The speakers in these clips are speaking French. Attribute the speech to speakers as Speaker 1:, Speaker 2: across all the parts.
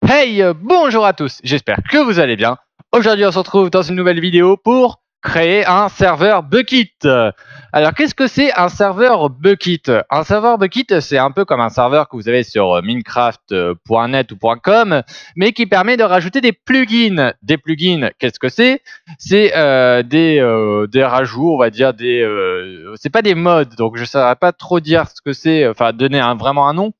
Speaker 1: Hey, bonjour à tous, j'espère que vous allez bien. Aujourd'hui on se retrouve dans une nouvelle vidéo pour créer un serveur Bukkit. Alors qu'est-ce que c'est un serveur Bukkit? Un serveur Bukkit, c'est un peu comme un serveur que vous avez sur minecraft.net ou .com, mais qui permet de rajouter des plugins. Des plugins, qu'est-ce que c'est? C'est des rajouts, on va dire c'est pas des mods, donc je ne saurais pas trop dire ce que c'est, enfin donner vraiment un nom.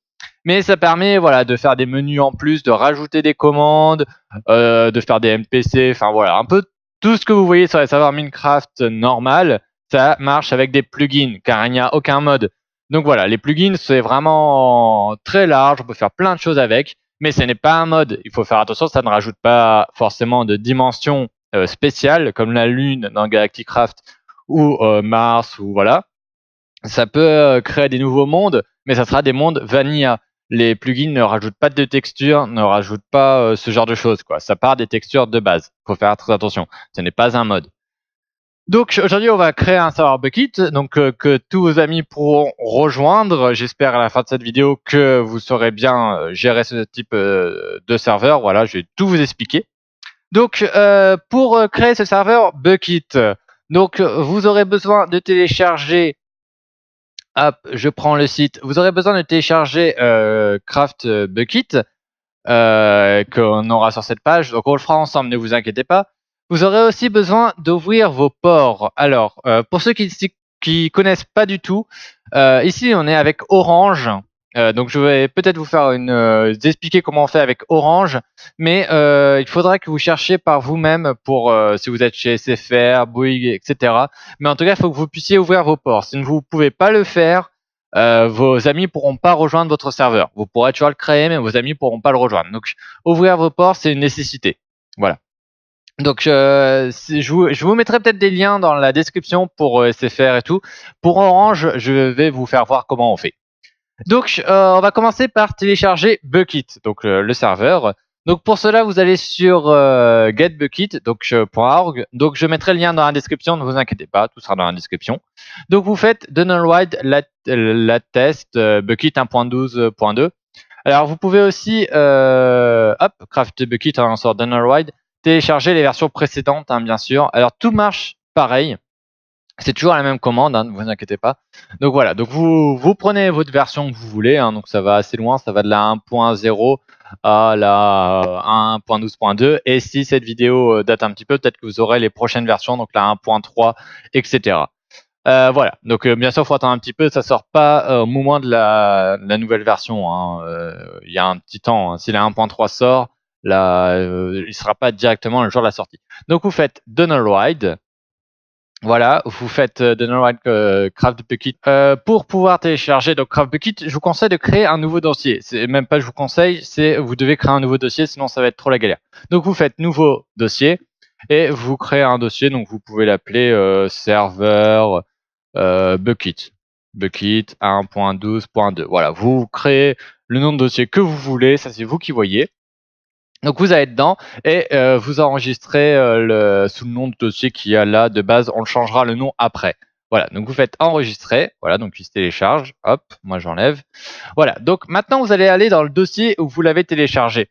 Speaker 1: Mais ça permet voilà, de faire des menus en plus, de rajouter des commandes, de faire des NPC, enfin voilà, un peu tout ce que vous voyez sur les serveurs Minecraft normal, ça marche avec des plugins, car il n'y a aucun mode. Donc voilà, les plugins, c'est vraiment très large, on peut faire plein de choses avec, mais ce n'est pas un mode. Il faut faire attention, ça ne rajoute pas forcément de dimensions spéciales, comme la Lune dans Galacticraft, ou Mars, ou voilà. Ça peut créer des nouveaux mondes, mais ça sera des mondes vanilla. Les plugins ne rajoutent pas de textures, ne rajoutent pas ce genre de choses, quoi. Ça part des textures de base. Faut faire très attention. Ce n'est pas un mode. Donc aujourd'hui, on va créer un serveur Bukkit, donc que tous vos amis pourront rejoindre. J'espère à la fin de cette vidéo que vous saurez bien gérer ce type de serveur. Voilà, je vais tout vous expliquer. Donc pour créer ce serveur Bukkit, donc vous aurez besoin de télécharger. Hop, je prends le site. Vous aurez besoin de télécharger Craft Bukkit qu'on aura sur cette page. Donc on le fera ensemble, ne vous inquiétez pas. Vous aurez aussi besoin d'ouvrir vos ports. Alors, pour ceux qui connaissent pas du tout, ici on est avec Orange. Donc je vais peut-être vous faire expliquer comment on fait avec Orange, mais il faudra que vous cherchiez par vous-même pour si vous êtes chez SFR, Bouygues, etc. Mais en tout cas, il faut que vous puissiez ouvrir vos ports. Si vous ne pouvez pas le faire, vos amis pourront pas rejoindre votre serveur. Vous pourrez toujours le créer, mais vos amis pourront pas le rejoindre. Donc ouvrir vos ports, c'est une nécessité. Voilà. Donc je vous mettrai peut-être des liens dans la description pour SFR et tout. Pour Orange, je vais vous faire voir comment on fait. Donc on va commencer par télécharger Bukkit, donc le serveur. Donc pour cela, vous allez sur getbukkit, donc .org. Donc je mettrai le lien dans la description, ne vous inquiétez pas, tout sera dans la description. Donc vous faites download la test Bukkit 1.12.2. Alors vous pouvez aussi craft Bukkit sur download, télécharger les versions précédentes, hein, bien sûr. Alors tout marche pareil. C'est toujours la même commande, hein, ne vous inquiétez pas. Donc voilà, donc vous prenez votre version que vous voulez, hein, donc ça va assez loin, ça va de la 1.0 à la 1.12.2. Et si cette vidéo date un petit peu, peut-être que vous aurez les prochaines versions, donc la 1.3, etc. Voilà, donc bien sûr, il faut attendre un petit peu, ça sort pas au moment de la nouvelle version. Hein, il y a un petit temps, hein. Si la 1.3 sort, là, il sera pas directement le jour de la sortie. Donc vous faites download. Voilà, vous faites download Craft Bukkit. Pour pouvoir télécharger donc Craft Bukkit, je vous conseille de créer un nouveau dossier. C'est même pas je vous conseille, c'est vous devez créer un nouveau dossier, sinon ça va être trop la galère. Donc vous faites nouveau dossier et vous créez un dossier. Donc vous pouvez l'appeler serveur Bukkit. Bukkit 1.12.2. Voilà, vous créez le nom de dossier que vous voulez, ça c'est vous qui voyez. Donc vous allez dedans et vous enregistrez sous le nom de dossier qu'il y a là de base. On le changera le nom après. Voilà, donc vous faites enregistrer. Voilà, donc il se télécharge. Hop, moi j'enlève. Voilà, donc maintenant vous allez aller dans le dossier où vous l'avez téléchargé.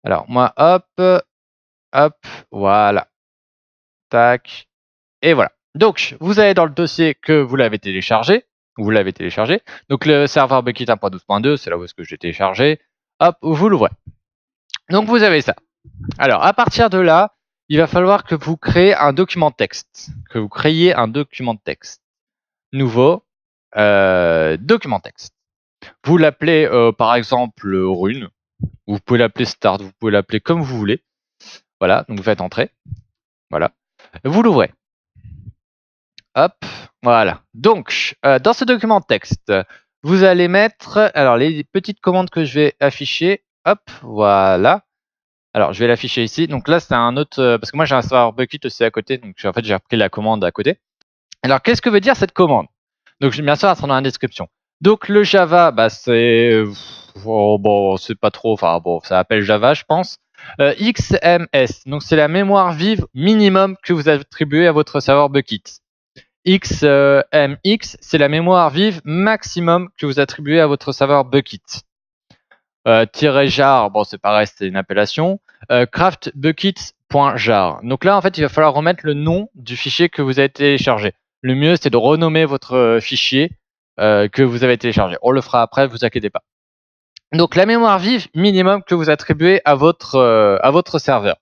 Speaker 1: Alors moi, hop, voilà. Tac. Et voilà. Donc vous allez dans le dossier que vous l'avez téléchargé. Vous l'avez téléchargé. Donc le serveur Bukkit 1.12.2, c'est là où est-ce que j'ai téléchargé. Hop, vous l'ouvrez. Donc vous avez ça. Alors à partir de là, il va falloir que vous créez un document texte. Que vous créiez un document texte. Nouveau document texte. Vous l'appelez par exemple rune. Vous pouvez l'appeler start. Vous pouvez l'appeler comme vous voulez. Voilà, donc vous faites entrer. Voilà. Vous l'ouvrez. Hop, voilà. Donc dans ce document texte, vous allez mettre alors les petites commandes que je vais afficher. Hop, voilà. Alors, je vais l'afficher ici. Donc là, c'est un autre... parce que moi, j'ai un serveur Bukkit aussi à côté. Donc, en fait, j'ai repris la commande à côté. Alors, qu'est-ce que veut dire cette commande? Donc, bien sûr, ça sera dans la description. Donc, le Java, bah, c'est... bon, c'est pas trop... Enfin, bon, ça appelle Java, je pense. XMS. Donc, c'est la mémoire vive minimum que vous attribuez à votre serveur Bukkit. XMX, c'est la mémoire vive maximum que vous attribuez à votre serveur Bukkit. jar, bon c'est pareil, c'est une appellation, craftbuckets.jar. Donc là en fait il va falloir remettre le nom du fichier que vous avez téléchargé. Le mieux c'est de renommer votre fichier que vous avez téléchargé. On le fera après, vous inquiétez pas. Donc la mémoire vive minimum que vous attribuez à votre serveur.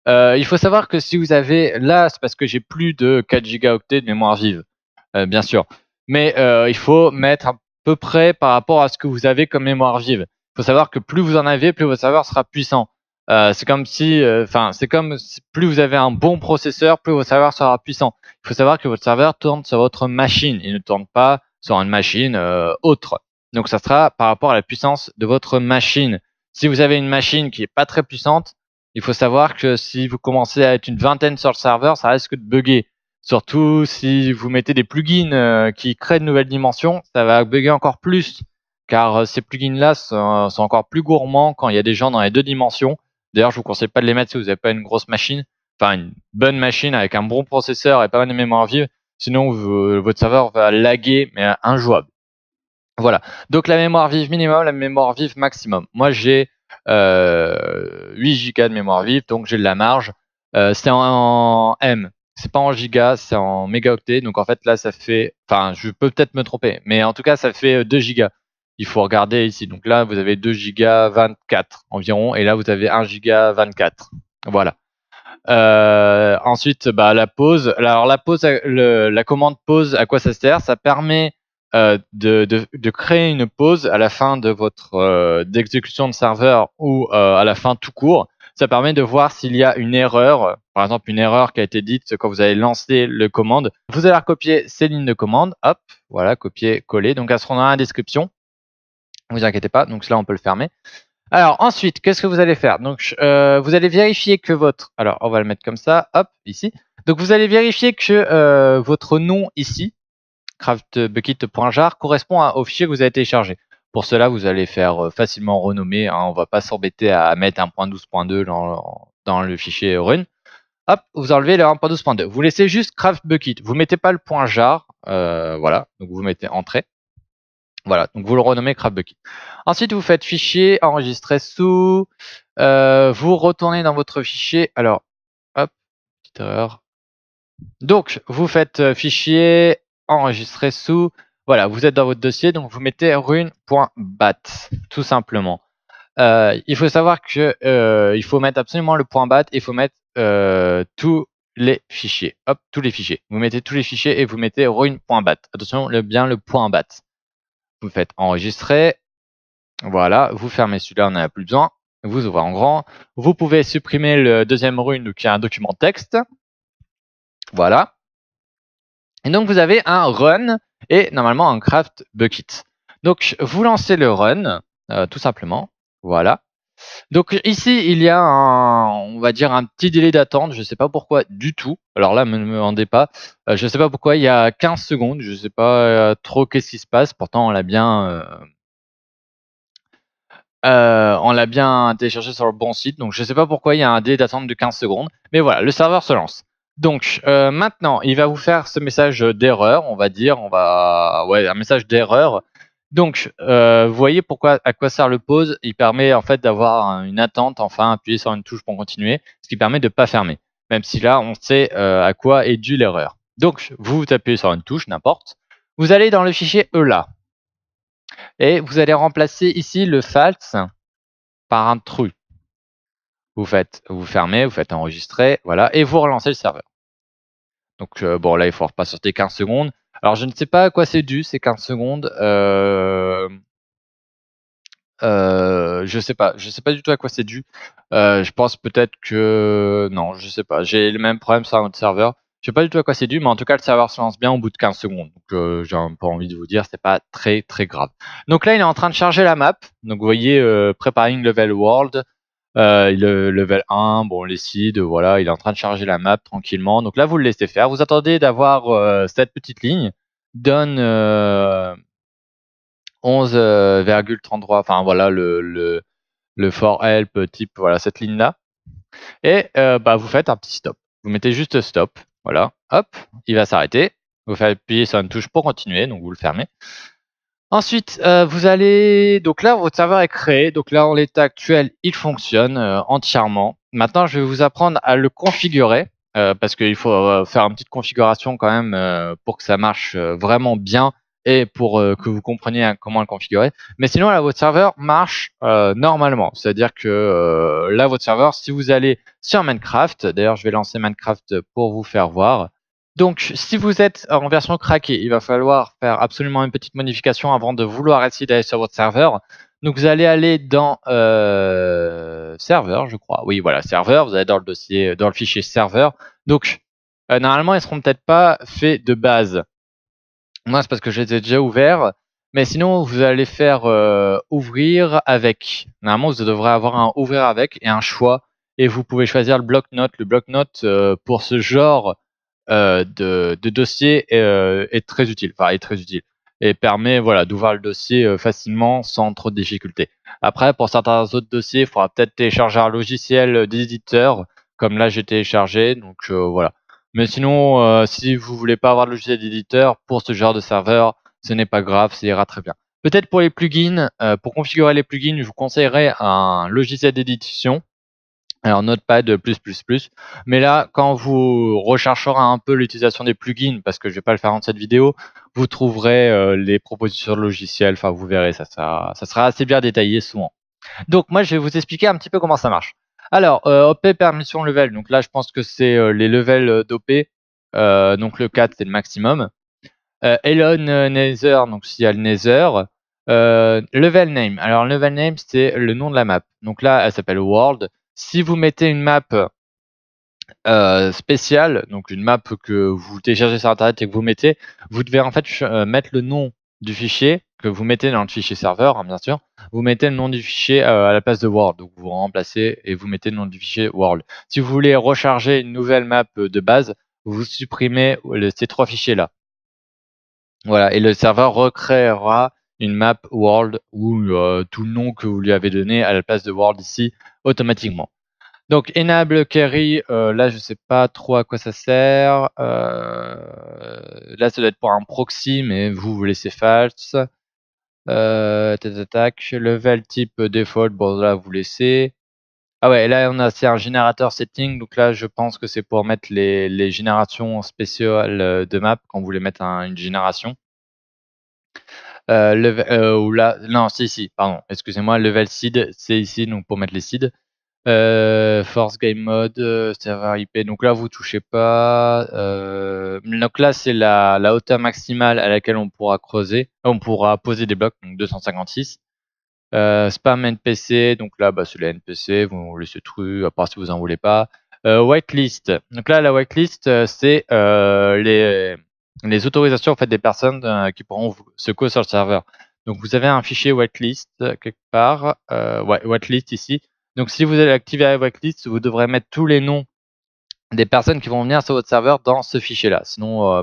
Speaker 1: Il faut savoir que si vous avez, là c'est parce que j'ai plus de 4 gigaoctets de mémoire vive, bien sûr. Mais il faut mettre à peu près par rapport à ce que vous avez comme mémoire vive. Il faut savoir que plus vous en avez, plus votre serveur sera puissant. C'est comme si, plus vous avez un bon processeur, plus votre serveur sera puissant. Il faut savoir que votre serveur tourne sur votre machine, il ne tourne pas sur une machine autre. Donc ça sera par rapport à la puissance de votre machine. Si vous avez une machine qui est pas très puissante, il faut savoir que si vous commencez à être une vingtaine sur le serveur, ça risque de bugger. Surtout si vous mettez des plugins qui créent de nouvelles dimensions, ça va bugger encore plus. Car ces plugins-là sont encore plus gourmands quand il y a des gens dans les 2 dimensions. D'ailleurs, je vous conseille pas de les mettre si vous n'avez pas une grosse machine. Enfin, une bonne machine avec un bon processeur et pas mal de mémoire vive. Sinon, votre serveur va laguer, mais injouable. Voilà. Donc la mémoire vive minimum, la mémoire vive maximum. Moi, j'ai 8 Go de mémoire vive, donc j'ai de la marge. C'est en M. C'est pas en giga, c'est en mégaoctets. Donc en fait là ça fait, enfin je peux peut-être me tromper, mais en tout cas ça fait 2 gigas. Il faut regarder ici. Donc là vous avez 2 gigas 24 environ, et là vous avez 1 giga 24. Voilà. Ensuite la pause. Alors la pause, la commande pause, à quoi ça sert? Ça permet de créer une pause à la fin de votre d'exécution de serveur ou à la fin tout court. Ça permet de voir s'il y a une erreur, par exemple une erreur qui a été dite quand vous avez lancé le commande. Vous allez recopier ces lignes de commande, hop, voilà, copier, coller. Donc elles seront dans la description. Ne vous inquiétez pas, donc cela on peut le fermer. Alors ensuite, qu'est-ce que vous allez faire? Donc vous allez vérifier que votre, alors on va le mettre comme ça, hop, ici. Donc vous allez vérifier que votre nom ici, craftbucket.jar, correspond au fichier que vous avez téléchargé. Pour cela, vous allez faire facilement renommer, hein, on va pas s'embêter à mettre 1.12.2 dans le fichier run. Hop, vous enlevez le 1.12.2. Vous laissez juste craftbucket. Vous mettez pas le .jar, voilà. Donc vous mettez entrée. Voilà, donc vous le renommez craftbucket. Ensuite, vous faites fichier, enregistrer sous. Vous retournez dans votre fichier. Alors, hop, petite erreur. Donc, vous faites fichier, enregistrer sous. Voilà, vous êtes dans votre dossier, donc vous mettez run.bat, tout simplement. Il faut savoir que il faut mettre absolument le .bat et il faut mettre tous les fichiers. Hop, tous les fichiers. Vous mettez tous les fichiers et vous mettez run.bat. Attention, bien le .bat. Vous faites enregistrer. Voilà, vous fermez celui-là, on n'en a plus besoin. Vous ouvrez en grand. Vous pouvez supprimer le deuxième run qui est un document texte. Voilà. Et donc vous avez un run et normalement un craft bucket. Donc vous lancez le run, tout simplement. Voilà. Donc ici il y a on va dire un petit délai d'attente. Je ne sais pas pourquoi du tout. Alors là, ne me demandez pas. Je ne sais pas pourquoi il y a 15 secondes. Je ne sais pas trop qu'est-ce qui se passe. Pourtant on l'a bien téléchargé sur le bon site, donc je ne sais pas pourquoi il y a un délai d'attente de 15 secondes, mais voilà, le serveur se lance. Donc maintenant, il va vous faire ce message d'erreur, on va dire, un message d'erreur. Donc vous voyez à quoi sert le pause. Il permet en fait d'avoir une attente, enfin appuyer sur une touche pour continuer, ce qui permet de ne pas fermer, même si là on sait à quoi est due l'erreur. Donc vous appuyez sur une touche, n'importe. Vous allez dans le fichier ELA. Et vous allez remplacer ici le false par un true. Vous fermez, vous faites enregistrer, voilà, et vous relancez le serveur. Donc bon, là il faut repasser 15 secondes. Alors je ne sais pas à quoi c'est dû ces 15 secondes. Je sais pas du tout à quoi c'est dû. Je pense peut-être que non, je sais pas. J'ai le même problème sur un autre serveur. Je sais pas du tout à quoi c'est dû, mais en tout cas le serveur se lance bien au bout de 15 secondes. Donc j'ai un peu envie de vous dire, c'est pas très grave. Donc là il est en train de charger la map. Donc vous voyez preparing level world, le level 1, bon les seeds, voilà, il est en train de charger la map tranquillement. Donc là vous le laissez faire. Vous attendez d'avoir cette petite ligne donne 11,33, enfin voilà le for help type, voilà cette ligne là, et vous faites un petit stop, vous mettez juste stop, voilà, hop, il va s'arrêter, vous faites appuyer sur une touche pour continuer, donc vous le fermez, Ensuite, vous allez donc là, votre serveur est créé. Donc là, en l'état actuel, il fonctionne entièrement. Maintenant, je vais vous apprendre à le configurer parce qu'il faut faire une petite configuration quand même pour que ça marche vraiment bien et pour que vous compreniez comment le configurer. Mais sinon, là, votre serveur marche normalement. C'est-à-dire que là, votre serveur, si vous allez sur Minecraft, d'ailleurs, je vais lancer Minecraft pour vous faire voir. Donc, si vous êtes en version craquée, il va falloir faire absolument une petite modification avant de vouloir essayer d'aller sur votre serveur. Donc, vous allez aller dans serveur, je crois. Oui, voilà, serveur. Vous allez dans le dossier, dans le fichier serveur. Donc, normalement, ils seront peut-être pas faits de base. Moi, c'est parce que je les ai déjà ouverts. Mais sinon, vous allez faire ouvrir avec. Normalement, vous devrez avoir un ouvrir avec et un choix. Et vous pouvez choisir le bloc-notes. Le bloc-notes, pour ce genre de dossier est très utile. Enfin, est très utile. Et permet voilà, d'ouvrir le dossier facilement sans trop de difficultés. Après, pour certains autres dossiers, il faudra peut-être télécharger un logiciel d'éditeur. Comme là, j'ai téléchargé. Donc voilà. Mais sinon, si vous voulez pas avoir de logiciel d'éditeur pour ce genre de serveur, ce n'est pas grave, ça ira très bien. Peut-être pour les plugins, pour configurer les plugins, je vous conseillerais un logiciel d'édition. Alors Notepad++. Mais là, quand vous rechercherez un peu l'utilisation des plugins, parce que je vais pas le faire dans cette vidéo, vous trouverez les propositions de logiciels. Enfin, vous verrez, ça sera assez bien détaillé souvent. Donc moi, je vais vous expliquer un petit peu comment ça marche. Alors, OP permission level. Donc là, je pense que c'est les levels d'OP. Donc le 4, c'est le maximum. Elon Nether, donc s'il y a le Nether. Level name. Alors, level name, c'est le nom de la map. Donc là, elle s'appelle World. Si vous mettez une map spéciale, donc une map que vous téléchargez sur Internet et que vous mettez, vous devez en fait mettre le nom du fichier que vous mettez dans le fichier serveur, hein, bien sûr. Vous mettez le nom du fichier à la place de World. Donc vous remplacez et vous mettez le nom du fichier World. Si vous voulez recharger une nouvelle map de base, vous supprimez ces 3 fichiers-là. Voilà, et le serveur recréera une map World ou tout le nom que vous lui avez donné à la place de World ici automatiquement. Donc enable carry, là je sais pas trop à quoi ça sert. Là ça doit être pour un proxy, mais vous laissez false. Level type default, bon là vous laissez. Ah ouais, là c'est un générateur setting, donc là je pense que c'est pour mettre les générations spéciales de map quand vous voulez mettre une génération. Ou là, non, si, pardon, excusez-moi, level seed, c'est ici, donc pour mettre les seeds. Force game mode, serveur IP, donc là vous touchez pas. Donc là c'est la hauteur maximale à laquelle on pourra creuser, on pourra poser des blocs, donc 256. Spam NPC, donc là c'est les NPC, vous laissez true, à part si vous en voulez pas. Whitelist, donc là la whitelist c'est les autorisations en fait des personnes qui pourront se co sur le serveur. Donc vous avez un fichier whitelist quelque part, ouais, whitelist ici. Donc si vous allez activer la whitelist, vous devrez mettre tous les noms des personnes qui vont venir sur votre serveur dans ce fichier-là. Sinon,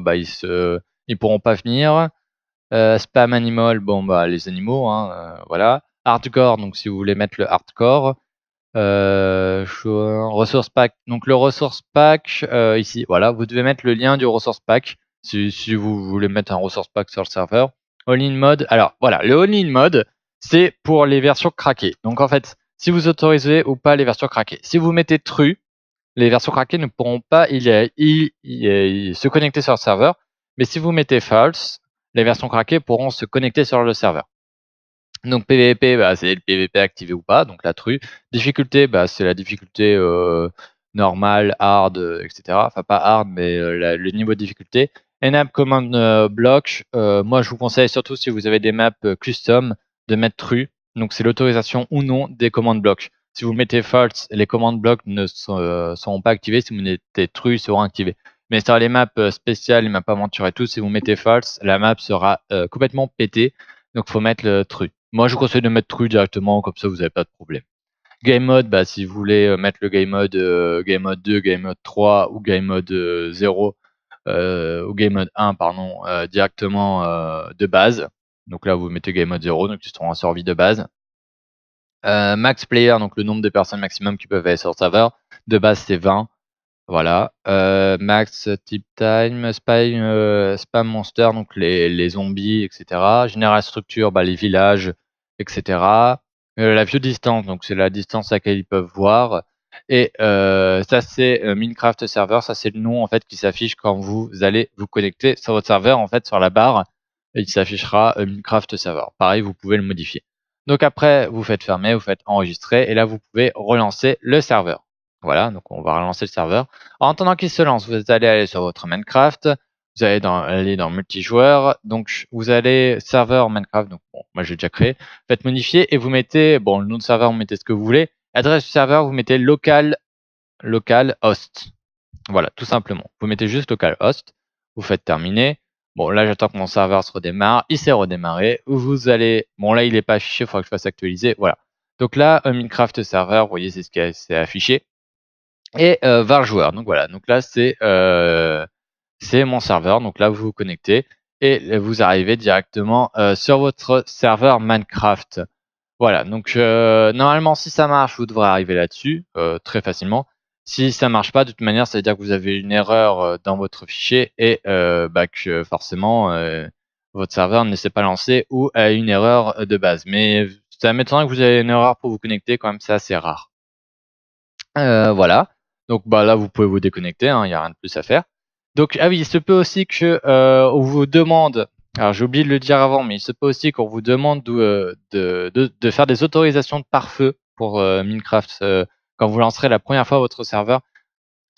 Speaker 1: ils pourront pas venir. Spam animal, bon les animaux, hein, voilà. Hardcore, donc si vous voulez mettre le hardcore. Resource pack, donc le resource pack ici, voilà, vous devez mettre le lien du resource pack si vous voulez mettre un resource pack sur le serveur. All-in mode, alors voilà, le all-in mode, c'est pour les versions craquées. Donc en fait, si vous autorisez ou pas les versions craquées. Si vous mettez true, les versions craquées ne pourront pas se connecter sur le serveur. Mais si vous mettez false, les versions craquées pourront se connecter sur le serveur. Donc PVP, c'est le PVP activé ou pas, donc la true. Difficulté, c'est la difficulté normale, hard, etc. Enfin pas hard, mais le niveau de difficulté. Enable command block, moi je vous conseille surtout si vous avez des maps custom de mettre true. Donc c'est l'autorisation ou non des commandes blocs. Si vous mettez false, les commandes blocs ne seront pas activées. Si vous mettez true, ils seront activés. Mais sur les maps spéciales, les maps aventures et tout, si vous mettez false, la map sera complètement pétée. Donc faut mettre le true. Moi je vous conseille de mettre true directement, comme ça vous n'avez pas de problème. Game mode, si vous voulez mettre le game mode 2, game mode 3 ou game mode 0 ou game mode 1 pardon, directement de base. Donc là vous mettez game mode 0, donc ils seront en survie de base. Max player, donc le nombre de personnes maximum qui peuvent aller sur le serveur. De base c'est 20. Voilà. Max Tip Time, Spam Monster, donc les zombies, etc. General Structure, bah, les villages, etc. La View Distance, donc c'est la distance à laquelle ils peuvent voir. Et ça c'est Minecraft Server, ça c'est le nom en fait qui s'affiche quand vous allez vous connecter sur votre serveur, en fait sur la barre, et il s'affichera Minecraft Server. Pareil, vous pouvez le modifier. Donc après, vous faites fermer, vous faites enregistrer, et là vous pouvez relancer le serveur. Voilà, donc on va relancer le serveur. En attendant qu'il se lance, vous allez aller sur votre Minecraft, vous allez aller dans multijoueur, donc vous allez serveur Minecraft, donc bon, moi j'ai déjà créé, faites modifier et vous mettez, bon, le nom de serveur, vous mettez ce que vous voulez, adresse du serveur, vous mettez localhost. Voilà, tout simplement. Vous mettez juste localhost, vous faites terminer. Bon, là j'attends que mon serveur se redémarre, il s'est redémarré, vous allez, bon là il n'est pas affiché, il faudra que je fasse actualiser, voilà. Donc là, Minecraft serveur, vous voyez, c'est ce qui est affiché. Et var joueur, donc voilà, donc là c'est mon serveur, donc là vous vous connectez et vous arrivez directement sur votre serveur Minecraft. Voilà, donc normalement si ça marche, vous devrez arriver là-dessus très facilement. Si ça marche pas, de toute manière, ça veut dire que vous avez une erreur dans votre fichier et bah, que forcément votre serveur ne s'est pas lancé ou a une erreur de base. Mais ça m'étonnerait que vous ayez une erreur pour vous connecter, quand même c'est assez rare. Voilà, donc bah, là vous pouvez vous déconnecter, hein, il y a rien de plus à faire. Donc ah oui, il se peut aussi que on vous demande, alors j'ai oublié de le dire avant, mais il se peut aussi qu'on vous demande de faire des autorisations de pare-feu pour Minecraft quand vous lancerez la première fois votre serveur.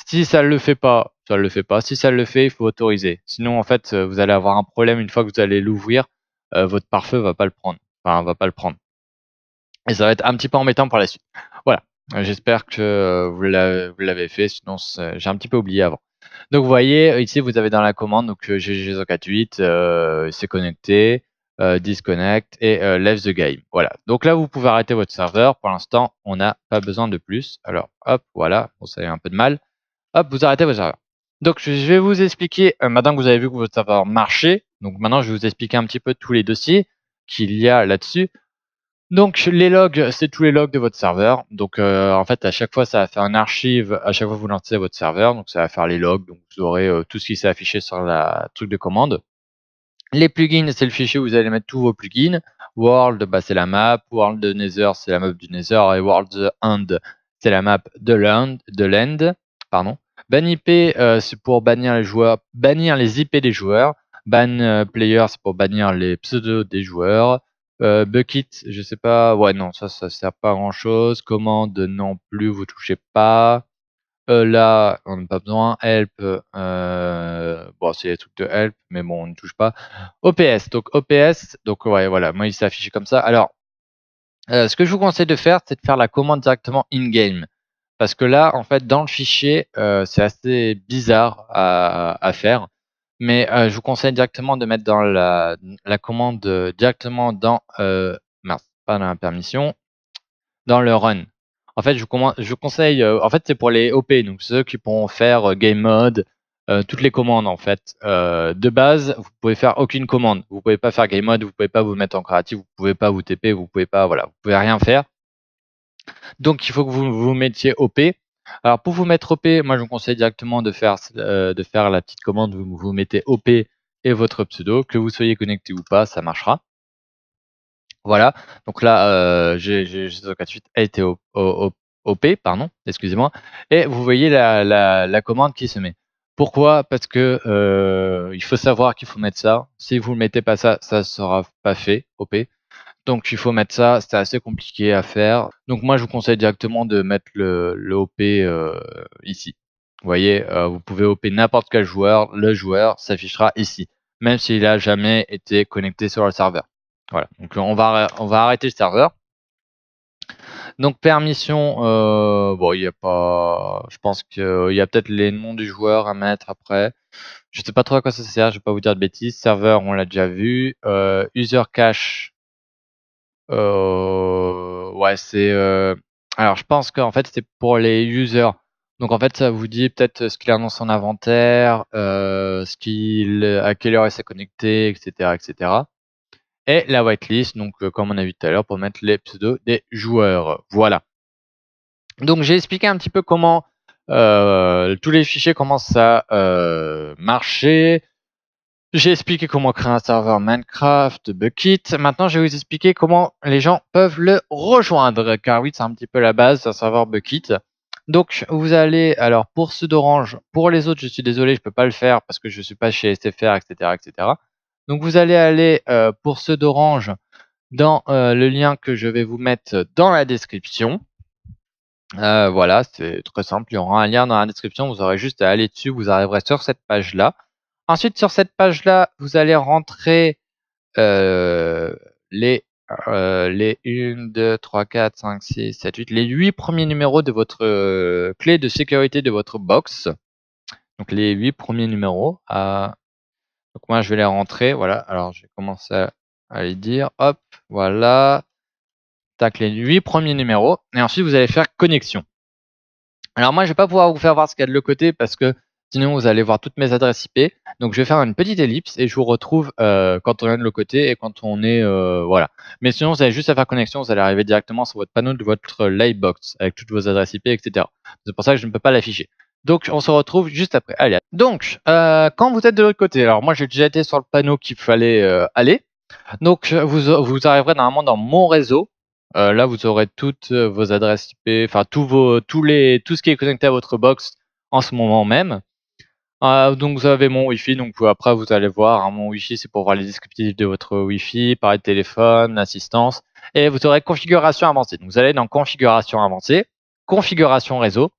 Speaker 1: Si ça le fait pas, ça le fait pas. Si ça le fait, il faut autoriser. Sinon en fait vous allez avoir un problème une fois que vous allez l'ouvrir, votre pare-feu va pas le prendre. Enfin va pas le prendre. Et ça va être un petit peu embêtant pour la suite. Voilà. J'espère que vous l'avez fait, sinon j'ai un petit peu oublié avant. Donc vous voyez, ici vous avez dans la commande donc GG048, c'est connecté, disconnect et left the game. Voilà. Donc là vous pouvez arrêter votre serveur. Pour l'instant, on n'a pas besoin de plus. Alors hop, voilà, bon, ça a eu un peu de mal. Hop, vous arrêtez votre serveur. Donc je vais vous expliquer, maintenant que vous avez vu que votre serveur marchait, donc maintenant je vais vous expliquer un petit peu tous les dossiers qu'il y a là-dessus. Donc les logs, c'est tous les logs de votre serveur. Donc en fait, à chaque fois, ça va faire un archive. À chaque fois que vous lancez votre serveur, donc ça va faire les logs. Donc vous aurez tout ce qui s'est affiché sur la truc de commande. Les plugins, c'est le fichier où vous allez mettre tous vos plugins. World, bah, c'est la map. World Nether, c'est la map du Nether. Et World End, c'est la map de l'End. Pardon. Ban IP, c'est pour bannir les joueurs, bannir les IP des joueurs. Ban player, c'est pour bannir les pseudos des joueurs. Bucket, je sais pas. Ouais, non, ça sert pas à grand chose. Commande non plus, vous touchez pas. Là, on n'a pas besoin. Help, bon, c'est les trucs de help, mais bon, on ne touche pas. OPS, donc OPS, donc ouais, voilà, moi il s'est affiché comme ça. Alors, ce que je vous conseille de faire, c'est de faire la commande directement in-game. Parce que là, en fait, dans le fichier, c'est assez bizarre à faire. Mais je vous conseille directement de mettre dans la commande directement dans, mince, pas dans la permission, dans le run. En fait, je vous conseille, en fait, c'est pour les OP, donc ceux qui pourront faire game mode, toutes les commandes en fait. De base, vous pouvez faire aucune commande. Vous pouvez pas faire game mode, vous pouvez pas vous mettre en créatif, vous pouvez pas vous TP, vous pouvez pas, voilà, vous pouvez rien faire. Donc, il faut que vous vous mettiez OP. Alors, pour vous mettre OP, moi, je vous conseille directement de faire la petite commande. Vous mettez OP et votre pseudo, que vous soyez connecté ou pas, ça marchera. Voilà, donc là, G4 a été OP, pardon, excusez-moi, et vous voyez la commande qui se met. Pourquoi? Parce que il faut savoir qu'il faut mettre ça. Si vous ne mettez pas ça, ça ne sera pas fait, OP. Donc il faut mettre ça, c'est assez compliqué à faire. Donc moi je vous conseille directement de mettre le OP ici. Vous voyez, vous pouvez OP n'importe quel joueur, le joueur s'affichera ici, même s'il n'a jamais été connecté sur le serveur. Voilà, donc on va arrêter le serveur. Donc permission, bon il y a pas, je pense qu'il y a peut-être les noms du joueur à mettre après. Je sais pas trop à quoi ça sert, je vais pas vous dire de bêtises. Serveur, on l'a déjà vu. User cache. Ouais, c'est. Alors, je pense qu'en fait, c'est pour les users. Donc, en fait, ça vous dit peut-être ce qu'il a dans son inventaire, à quelle heure il s'est connecté, etc., etc. Et la whitelist, donc comme on a vu tout à l'heure, pour mettre les pseudos des joueurs. Voilà. Donc, j'ai expliqué un petit peu comment tous les fichiers commencent à marcher. J'ai expliqué comment créer un serveur Minecraft Bukkit. Maintenant, je vais vous expliquer comment les gens peuvent le rejoindre, car oui, c'est un petit peu la base d'un serveur Bukkit. Donc, vous allez, alors pour ceux d'Orange, pour les autres, je suis désolé, je peux pas le faire parce que je suis pas chez SFR, etc., etc. Donc, vous allez aller pour ceux d'Orange dans le lien que je vais vous mettre dans la description. Voilà, c'est très simple. Il y aura un lien dans la description. Vous aurez juste à aller dessus. Vous arriverez sur cette page-là. Ensuite, sur cette page-là, vous allez rentrer les 1, 2, 3, 4, 5, 6, 7, 8, les 8 premiers numéros de votre clé de sécurité de votre box. Donc, les 8 premiers numéros. Donc, moi, je vais les rentrer. Voilà. Alors, je vais commencer à les dire. Hop, voilà. Tac, les 8 premiers numéros. Et ensuite, vous allez faire connexion. Alors moi, je vais pas pouvoir vous faire voir ce qu'il y a de l'autre côté parce que sinon vous allez voir toutes mes adresses IP. Donc je vais faire une petite ellipse et je vous retrouve quand on est de l'autre côté et quand on est voilà. Mais sinon vous avez juste à faire connexion, vous allez arriver directement sur votre panneau de votre Livebox avec toutes vos adresses IP, etc. C'est pour ça que je ne peux pas l'afficher. Donc on se retrouve juste après. Allez. Donc quand vous êtes de l'autre côté, alors moi j'ai déjà été sur le panneau qu'il fallait aller. Donc vous arriverez normalement dans mon réseau. Là, vous aurez toutes vos adresses IP, enfin tout ce qui est connecté à votre box en ce moment même. Donc vous avez mon Wi-Fi, donc après vous allez voir, hein, mon Wi-Fi c'est pour voir les descriptifs de votre Wi-Fi, pareil téléphone, assistance, et vous aurez configuration avancée. Donc vous allez dans configuration avancée, configuration réseau,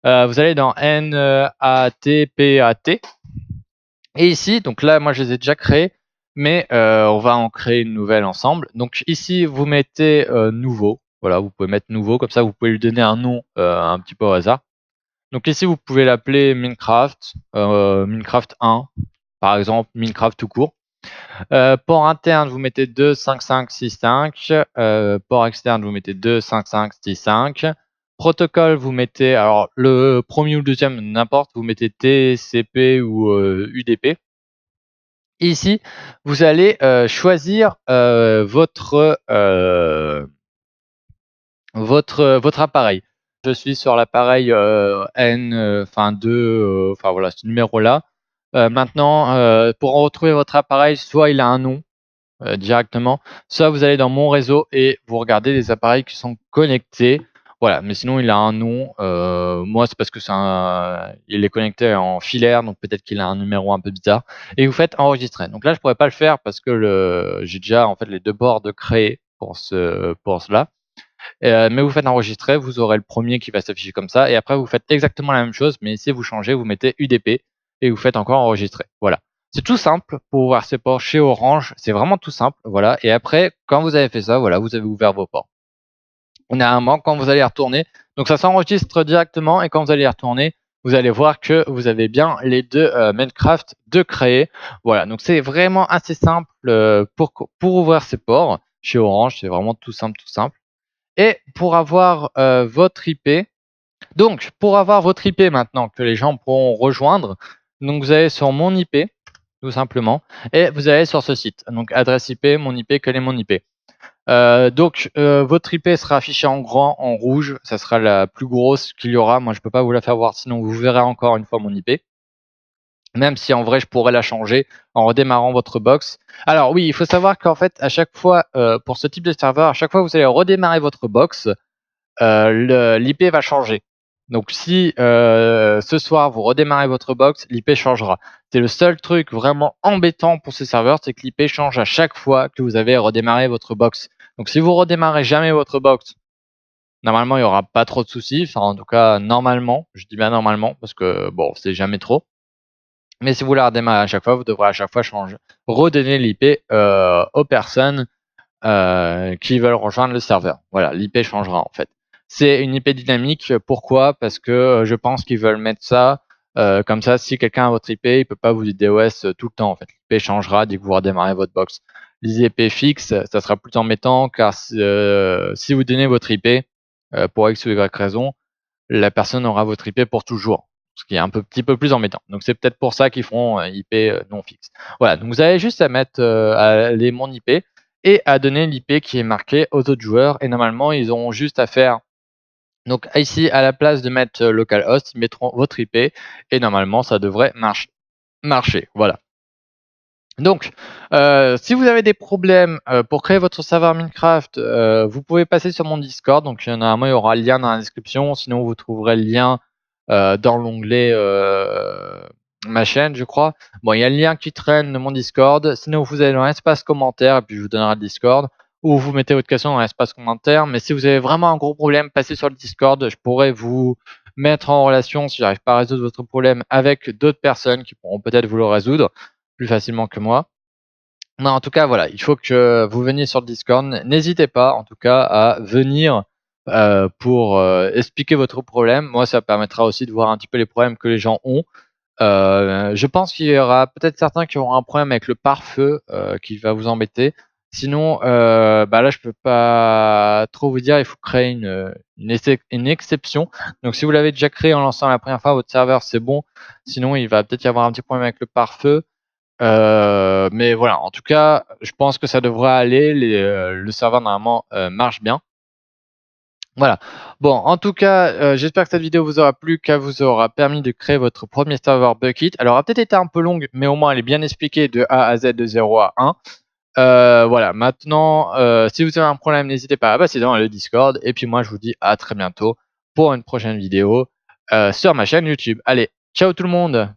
Speaker 1: vous allez dans NATPAT, et ici, donc là moi je les ai déjà créés, mais on va en créer une nouvelle ensemble. Donc ici vous mettez nouveau, voilà, vous pouvez mettre nouveau, comme ça vous pouvez lui donner un nom un petit peu au hasard. Donc ici vous pouvez l'appeler Minecraft, Minecraft 1, par exemple, Minecraft tout court. Port interne vous mettez 25565, port externe vous mettez 25565. Protocole vous mettez, alors le premier ou le deuxième, n'importe, vous mettez TCP ou UDP. Ici, vous allez choisir votre appareil. Je suis sur l'appareil N, enfin 2, enfin voilà, ce numéro-là. Maintenant, pour retrouver votre appareil, soit il a un nom directement, soit vous allez dans mon réseau et vous regardez les appareils qui sont connectés. Voilà, mais sinon il a un nom. Moi, c'est parce que il est connecté en filaire, donc peut-être qu'il a un numéro un peu bizarre. Et vous faites enregistrer. Donc là, je pourrais pas le faire parce que j'ai déjà en fait les deux bords de créer pour cela. Mais vous faites enregistrer, vous aurez le premier qui va s'afficher comme ça, et après vous faites exactement la même chose, mais ici vous changez, vous mettez UDP et vous faites encore enregistrer. Voilà. C'est tout simple pour ouvrir ces ports chez Orange, c'est vraiment tout simple, voilà. Et après, quand vous avez fait ça, voilà, vous avez ouvert vos ports. Généralement, quand vous allez retourner, donc ça s'enregistre directement, et quand vous allez y retourner, vous allez voir que vous avez bien les deux Minecraft de créer. Voilà, donc c'est vraiment assez simple pour ouvrir ces ports chez Orange, c'est vraiment tout simple, tout simple. Et pour avoir votre IP, donc pour avoir votre IP maintenant que les gens pourront rejoindre, donc vous allez sur mon IP tout simplement et vous allez sur ce site. Donc adresse IP, mon IP, quel est mon IP. Donc votre IP sera affichée en grand, en rouge, ça sera la plus grosse qu'il y aura. Moi je peux pas vous la faire voir, sinon vous verrez encore une fois mon IP. Même si en vrai je pourrais la changer en redémarrant votre box. Alors oui, il faut savoir qu'en fait à chaque fois pour ce type de serveur, à chaque fois que vous allez redémarrer votre box, l'IP va changer. Donc si ce soir vous redémarrez votre box, l'IP changera. C'est le seul truc vraiment embêtant pour ce serveur, c'est que l'IP change à chaque fois que vous avez redémarré votre box. Donc si vous redémarrez jamais votre box, normalement il n'y aura pas trop de soucis. Enfin en tout cas normalement, je dis bien normalement parce que bon c'est jamais trop. Mais si vous la redémarrez à chaque fois, vous devrez à chaque fois redonner l'IP aux personnes qui veulent rejoindre le serveur. Voilà, l'IP changera en fait. C'est une IP dynamique. Pourquoi? Parce que je pense qu'ils veulent mettre ça comme ça. Si quelqu'un a votre IP, il peut pas vous dire DOS tout le temps. En fait, l'IP changera dès que vous redémarrez votre box. Les IP fixes, ça sera plus embêtant car si vous donnez votre IP pour X ou Y raison, la personne aura votre IP pour toujours, ce qui est un petit peu plus embêtant. Donc c'est peut-être pour ça qu'ils font IP non fixe. Voilà, donc vous avez juste à mettre les mon IP et à donner l'IP qui est marqué aux autres joueurs. Et normalement, ils auront juste à faire Donc ici, à la place de mettre localhost, ils mettront votre IP et normalement, ça devrait marcher. Voilà. Donc, si vous avez des problèmes pour créer votre serveur Minecraft, vous pouvez passer sur mon Discord. Donc, normalement, il y aura le lien dans la description. Sinon, vous trouverez le lien dans l'onglet ma chaîne, je crois. Bon, il y a le lien qui traîne de mon Discord. Sinon, vous allez dans l'espace commentaire et puis je vous donnerai le Discord. Ou vous mettez votre question dans l'espace commentaire. Mais si vous avez vraiment un gros problème, passez sur le Discord. Je pourrais vous mettre en relation, si j'arrive pas à résoudre votre problème, avec d'autres personnes qui pourront peut-être vous le résoudre plus facilement que moi. Mais en tout cas, voilà, il faut que vous veniez sur le Discord. N'hésitez pas, en tout cas, à venir pour expliquer votre problème. Moi, ça permettra aussi de voir un petit peu les problèmes que les gens ont. Je pense qu'il y aura peut-être certains qui auront un problème avec le pare-feu qui va vous embêter. Sinon, bah là, je peux pas trop vous dire. Il faut créer une exception. Donc, si vous l'avez déjà créé en lançant la première fois votre serveur, c'est bon. Sinon, il va peut-être y avoir un petit problème avec le pare-feu. Mais voilà, en tout cas, je pense que ça devrait aller. Le serveur normalement marche bien. Voilà. Bon, en tout cas, j'espère que cette vidéo vous aura plu, qu'elle vous aura permis de créer votre premier serveur Bukkit. Alors, elle a peut-être été un peu longue, mais au moins elle est bien expliquée de A à Z, de 0 à 1. Voilà, maintenant, si vous avez un problème, n'hésitez pas à passer dans le Discord. Et puis moi, je vous dis à très bientôt pour une prochaine vidéo sur ma chaîne YouTube. Allez, ciao tout le monde!